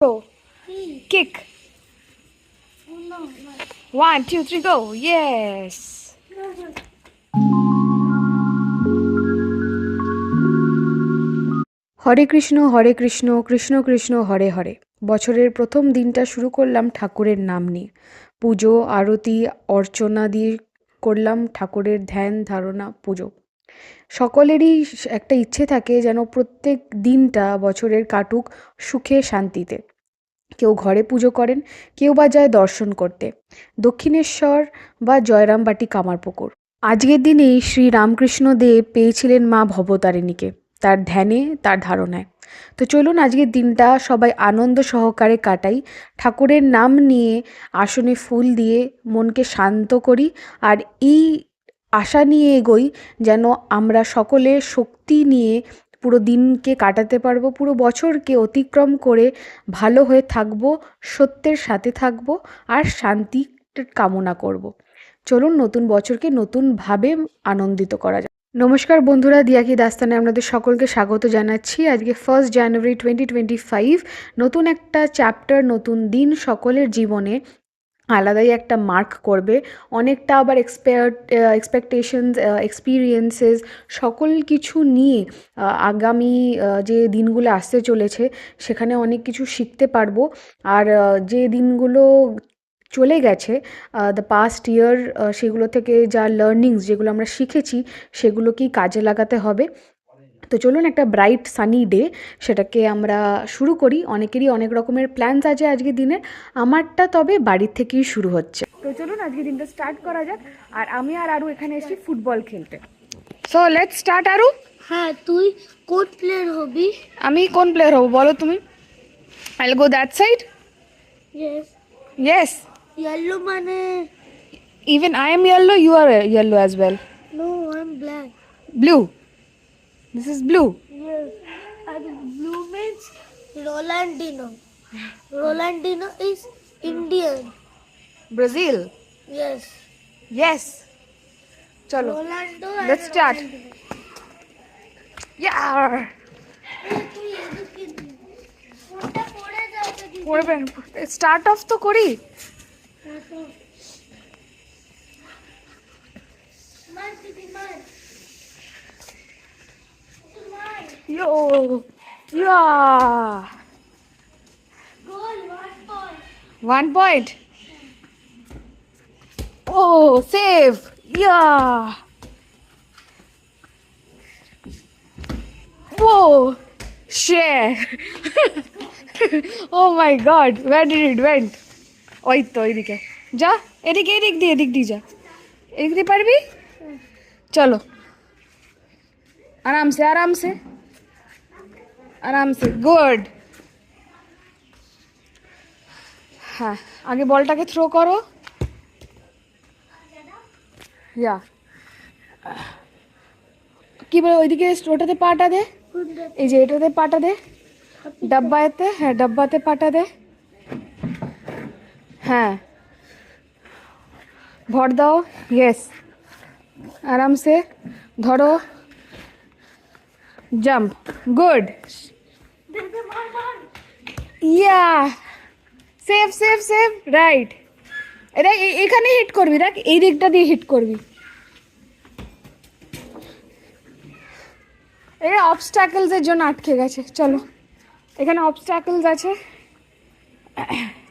Go. Kick. No. 1, 2, 3, go. Yes. হরে কৃষ্ণ কৃষ্ণ কৃষ্ণ হরে হরে। বছরের প্রথম দিনটা শুরু করলাম ঠাকুরের নাম নিয়ে। পুজো আরতি অর্চনা দিয়ে করলাম ঠাকুরের ধ্যান ধারণা পুজো। সকলেরই একটা ইচ্ছে থাকে যেন প্রত্যেক দিনটা বছরের কাটুক সুখে শান্তিতে। কেউ ঘরে পুজো করেন, কেউ বা যায় দর্শন করতে দক্ষিণেশ্বর বা জয়রামবাটি কামারপুকুর। আজকের দিনেই শ্রী রামকৃষ্ণ দেব পেয়েছিলেন মা ভবতারিণীকে তার ধ্যানে, তার ধারণায়। তো চলুন আজকের দিনটা সবাই আনন্দ সহকারে কাটাই, ঠাকুরের নাম নিয়ে আসনে ফুল দিয়ে মনকে শান্ত করি, আর এই আশা নিয়ে এগোই যেন আমরা সকলে শক্তি নিয়ে পুরো দিনকে কাটাতে পারবো, পুরো বছরকে অতিক্রম করে ভালো হয়ে থাকবো, সত্যের সাথে থাকবো আর শান্তি কামনা করব। চলুন নতুন বছরকে নতুনভাবে আনন্দিত করা যায়। নমস্কার বন্ধুরা, দিয়াকি দাস্তানে আপনাদের সকলকে স্বাগত জানাচ্ছি। আজকে 1 জানুয়ারি 2025, নতুন একটা চ্যাপ্টার, নতুন দিন সকলের জীবনে আলাদাই একটা মার্ক করবে। অনেকটা আবার এক্সপেকটেশনস, এক্সপিরিয়েন্সেস সকল কিছু নিয়ে আগামী যে দিনগুলো আসতে চলেছে সেখানে অনেক কিছু শিখতে পারবো। আর যে দিনগুলো চলে গেছে, দ্য পাস্ট ইয়ার, সেগুলো থেকে যা লার্নিংস যেগুলো আমরা শিখেছি সেগুলোকেই কাজে লাগাতে হবে। তো চলুন একটা ব্রাইট সানি ডে সেটাকে আমরা শুরু করি। অনেকেরই অনেক রকমের প্ল্যানস আছে আজকের দিনে, আমারটা তবে বাড়ির থেকেই শুরু হচ্ছে। তো চলুন আজকের দিনটা স্টার্ট করা যাক। আর আমি আর আরু এখানে এসেছি ফুটবল খেলতে। So let's start. আরু, হ্যাঁ, তুই কোন প্লেয়ার হবি? আমি কোন প্লেয়ার হব বলো তুমি? I will go that side. Yes. Yes, yellow মানে? Even I am yellow, you are yellow as well. No, I am black. Blue, this is blue. Yes. And blue means Rolandino. Rolandino is Indian. Brazil. Yes. Yes, চলো Rolando let's and start. Rolandino. ইয়ার তুই এদিকে ফোনটা পড়ে যাবে দিদি। পড়বেন, start of তো করি। মার দিদি মার। মার। Yo, yeah. Goal, what ball? 1 point. Oh, save. Yeah. Whoa. Share. Oh my God. Where did it went? ওই তো এদিকে যা, এদিক দিয়ে যা, এদিক দিয়ে পারবি? চলো আরাম সে গুড। হ্যাঁ, আগে বলটাকে থ্রো করো। ইয়া, কি বলে ওইদিকে ওটাতে পাটা দে, এই যে এটাতে পাটা দে, ডাব্বাতে, হ্যাঁ ডাব্বাতে পাটা দে, হ্যাঁ ভর দাও, ইয়েস আরাম সে ধরো, জাম্প, গুড, দিদি মার মার। ইয়া, সেভ রাইট। এটা এখানে হিট করবি, দেখ এই দিকটা দিয়ে হিট করবি। এটা অবস্ট্যাকলসের জন্য আটকে গেছে। চলো, এখানে অবস্ট্যাকলস আছে,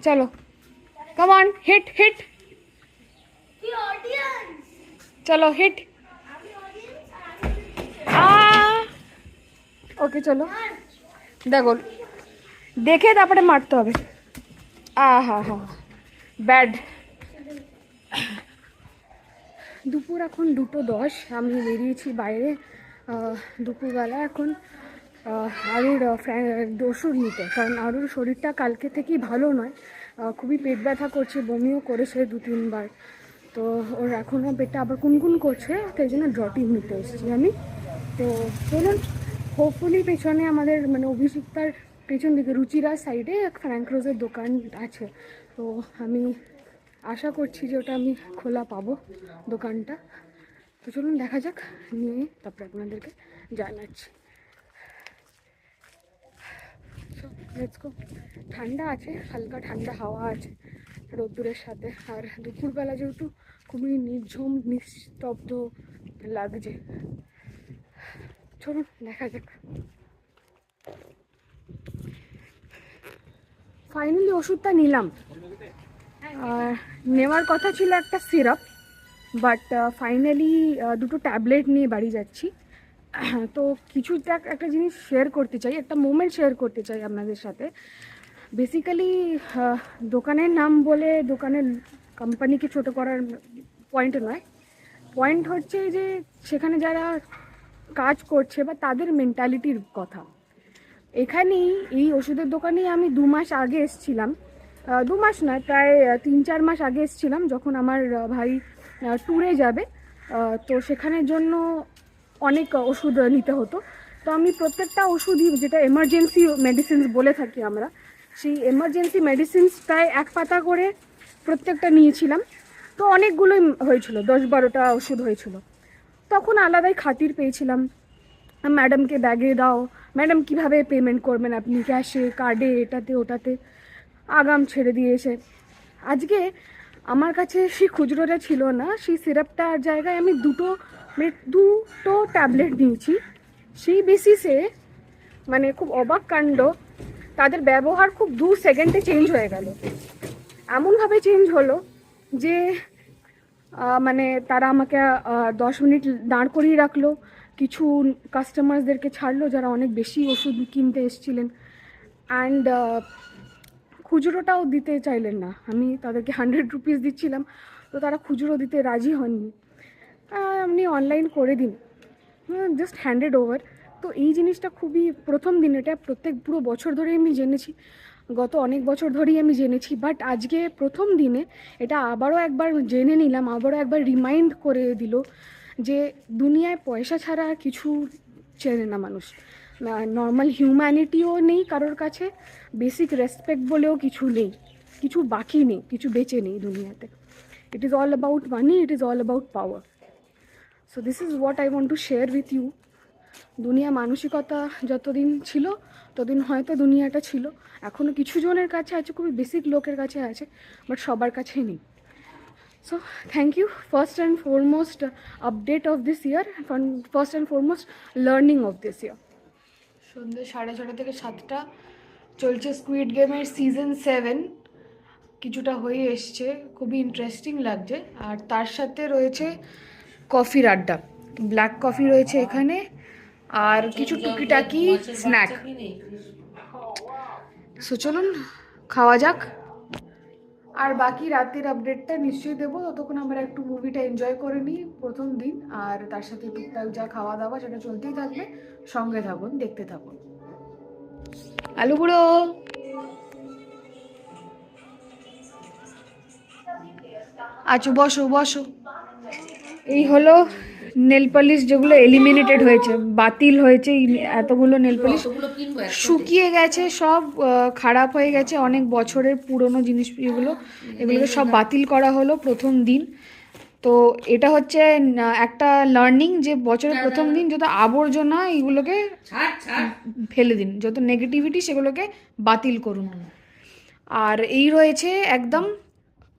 চলো কাম অন, হিট তুই অডিয়েন্স। চলো হিট। আমি অডিয়েন্স আর আমি ওকে চলো, মার। দেখো দেখে তারপরে মারতে হবে। হা ব্যাড। দুপুর এখন 2:10, আমি বেরিয়েছি বাইরে দুপুরবেলা এখন আরুর ওষুধ নিতে, কারণ আরুর শরীরটা কালকে থেকেই ভালো নয়, খুবই পেট ব্যথা করছে, বমিও করেছে 2-3 বার। তো ওর এখনও পেটটা আবার কুনকুন করছে, তাই জন্য ড্রটিন নিতে এসেছি আমি। তো চলুন, হোপফুলি পেছনে আমাদের মানে অভিষিক্তার পেছন দিকে রুচিরা সাইডে ফ্র্যাঙ্ক রোজের দোকান আছে, তো আমি আশা করছি যে ওটা আমি খোলা পাবো দোকানটা। তো চলুন দেখা যাক, নিয়ে তারপরে আপনাদেরকে জানাচ্ছি। Let's go. ঠান্ডা আছে, হালকা ঠান্ডা হাওয়া আছে রোদ্দুরের সাথে, আর দুপুরবেলা যেহেতু খুবই নির্ঝুম নিস্তব্ধ লাগছে। চলুন দেখা যাক। ফাইনালি ওষুধটা নিলাম। নেওয়ার কথা ছিল একটা সিরাপ, বাট ফাইনালি দুটো ট্যাবলেট নিয়ে বাড়ি যাচ্ছি। তো কিছু একটা জিনিস শেয়ার করতে চাই, একটা মোমেন্ট শেয়ার করতে চাই আপনাদের সাথে। বেসিক্যালি দোকানের নাম বলে দোকানের কোম্পানিকে ছোটো করার পয়েন্ট নয়। পয়েন্ট হচ্ছে যে সেখানে যারা কাজ করছে বা তাদের মেন্টালিটির কথা। এখানেই এই ওষুধের দোকানেই আমি 2 মাস আগে এসেছিলাম, 2 মাস নয়, প্রায় 3-4 মাস আগে এসেছিলাম, যখন আমার ভাই ট্যুরে যাবে। তো সেখানের জন্য অনেক ওষুধ নিতে হতো। তো আমি প্রত্যেকটা ওষুধই, যেটা এমার্জেন্সি মেডিসিনস বলে থাকি আমরা, সেই এমার্জেন্সি মেডিসিনস প্রায় 1 পাতা করে প্রত্যেকটা নিয়েছিলাম। তো অনেকগুলোই হয়েছিল, 10-12টা ওষুধ হয়েছিল। তখন আলাদাই খাতির পেয়েছিলাম, ম্যাডামকে ব্যাগে দাও, ম্যাডাম কিভাবে পেমেন্ট করবেন আপনি, ক্যাশে, কার্ডে, এটাতে ওটাতে আগাম ছেড়ে দিয়েছে। আজকে আমার কাছে সেই খুচরোটা ছিল না, সেই সিরাপটার জায়গায় আমি দুটো ট্যাবলেট নিয়েছি। সেই বেসিসে মানে খুব অবাক কাণ্ড, তাদের ব্যবহার খুব 2 সেকেন্ডে চেঞ্জ হয়ে গেল। এমনভাবে চেঞ্জ হলো যে মানে তারা আমাকে 10 মিনিট দাঁড় করিয়ে রাখলো, কিছু কাস্টমারদেরকে ছাড়লো যারা অনেক বেশি ওষুধ কিনতে এসেছিলেন, অ্যান্ড খুচরোটাও দিতে চাইলেন না। আমি তাদেরকে 100 রুপিস দিচ্ছিলাম, তো তারা খুচরো দিতে রাজি হননি। আপনি অনলাইন করে দিন, জাস্ট হ্যান্ডেড ওভার। তো এই জিনিসটা খুবই প্রথম দিন, এটা পুরো বছর ধরে আমি জেনেছি, গত অনেক বছর ধরেই আমি জেনেছি, বাট আজকে প্রথম দিনে এটা আবারও একবার জেনে নিলাম, আবারও একবার রিমাইন্ড করে দিল যে দুনিয়ায় পয়সা ছাড়া আর কিছু চেনে না মানুষ। নর্মাল হিউম্যানিটিও নেই কারোর কাছে, বেসিক রেসপেক্ট বলেও কিছু নেই, কিছু বাকি নেই, কিছু বেঁচে নেই দুনিয়াতে। It is all about money, it is all about power. So this is what I want to share with you. দুনিয়া মানসিকতা যতদিন ছিল ততদিন হয়তো দুনিয়াটা ছিল, এখনও কিছু জনের কাছে আছে, খুবই বেসিক লোকের কাছে আছে, বাট সবার কাছেই নেই। So thank you, first and foremost update of this year, first and foremost learning of this year. সন্ধ্যে 6:30 থেকে 7টা চলছে স্কুইড গেমের সিজন 7, কিছুটা হয়ে এসছে, খুবই ইন্টারেস্টিং লাগছে। আর তার সাথে রয়েছে কফির আড্ডা, ব্ল্যাক কফি রয়েছে এখানে, আর কিছু টুকিটাকি স্ন্যাক। সো চলুন খাওয়া যাক, আর বাকি রাতের আপডেটটা নিশ্চয়ই দেবো। ততক্ষণ আমরা একটু মুভিটা এনজয় করে নিই, প্রথম দিন, আর তার সাথে টুকটাক যা খাওয়া দাওয়া সেটা চলতেই থাকবে। সঙ্গে থাকুন, দেখতে থাকুন। আলু গুঁড়ো, আচ্ছা বসো বসো। এই হলো নেল পলিশ যেগুলো এলিমিনেটেড হয়েছে, বাতিল হয়েছে, এতগুলো নেল পলিশ শুকিয়ে গেছে, সব খারাপ হয়ে গেছে, অনেক বছরের পুরনো জিনিস, এগুলোকে সব বাতিল করা হলো প্রথম দিন। তো এটা হচ্ছে একটা লার্নিং, যে বছরের প্রথম দিন যত আবর্জনা এইগুলোকে ফেলে দিন, যত নেগেটিভিটি সেগুলোকে বাতিল করুন। আর এই রয়েছে একদম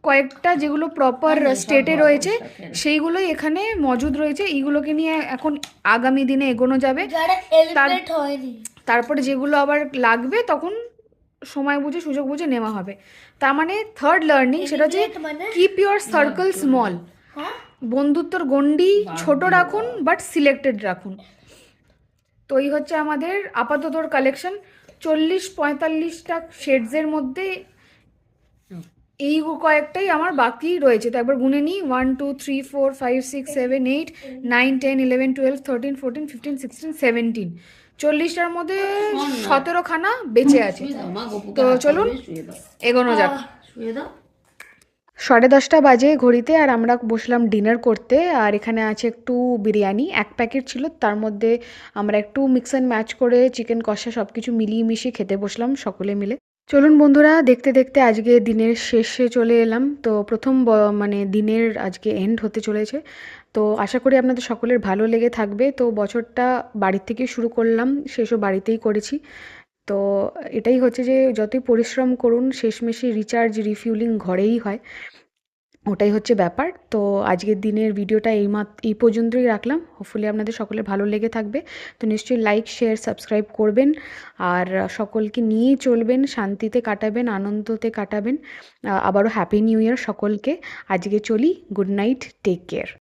কয়েকটা যেগুলো প্রপার স্টেটে রয়েছে, সেইগুলোই এখানে মজুদ রয়েছে। এইগুলোকে নিয়ে এখন আগামী দিনে এগোনো যাবে। তারপরে যেগুলো আবার লাগবে তখন সময় বুঝে সুযোগ বুঝে নেওয়া হবে। তার মানে থার্ড লার্নিং সেটা হচ্ছে কিপ ইউর সার্কেল স্মল, বন্ধুত্বর গণ্ডি ছোট রাখুন, বাট সিলেক্টেড রাখুন। তো এই হচ্ছে আমাদের আপাততর কালেকশন, 40-45টা শেডসের মধ্যে এই কয়েকটাই আমার বাকি রয়েছে। তো একবার গুনে নিই, 1 2 3 4 5 6 7 8 9 10 11 12 13 14 15 16 17, 40টার মধ্যে 17খানা বেঁচে আছে। তো চলুন এগোনো যাক। 10:30 বাজে ঘড়িতে, আর আমরা বসলাম ডিনার করতে। আর এখানে আছে একটু বিরিয়ানি, 1 প্যাকেট ছিল, তার মধ্যে আমরা একটু মিক্স অ্যান্ড ম্যাচ করে চিকেন কষা সব কিছু মিলিয়ে মিশিয়ে খেতে বসলাম সকলে মিলে। চলুন বন্ধুরা, দেখতে দেখতে আজকে দিনের শেষে চলে এলাম। তো প্রথম মানে দিনের আজকে এন্ড হতে চলেছে। তো আশা করি আপনাদের সকলের ভালো লেগে থাকবে। তো বছরটা বাড়ির থেকে শুরু করলাম, শেষও বাড়িতেই করেছি। তো এটাই হচ্ছে যে যতই পরিশ্রম করুন শেষমেশে রিচার্জ রিফিউলিং ঘরেই হয়, ওটাই হচ্ছে ব্যাপার। তো আজকের দিনের ভিডিওটা এই পর্যন্তই রাখলাম। হোপফুলি আপনাদের সকলের ভালো লেগে থাকবে। তো নিশ্চয়ই লাইক শেয়ার সাবস্ক্রাইব করবেন, আর সকলকে নিয়েই চলবেন, শান্তিতে কাটাবেন, আনন্দতে কাটাবেন। আবারও হ্যাপি নিউ ইয়ার সকলকে। আজকে চলি, গুড নাইট, টেক কেয়ার।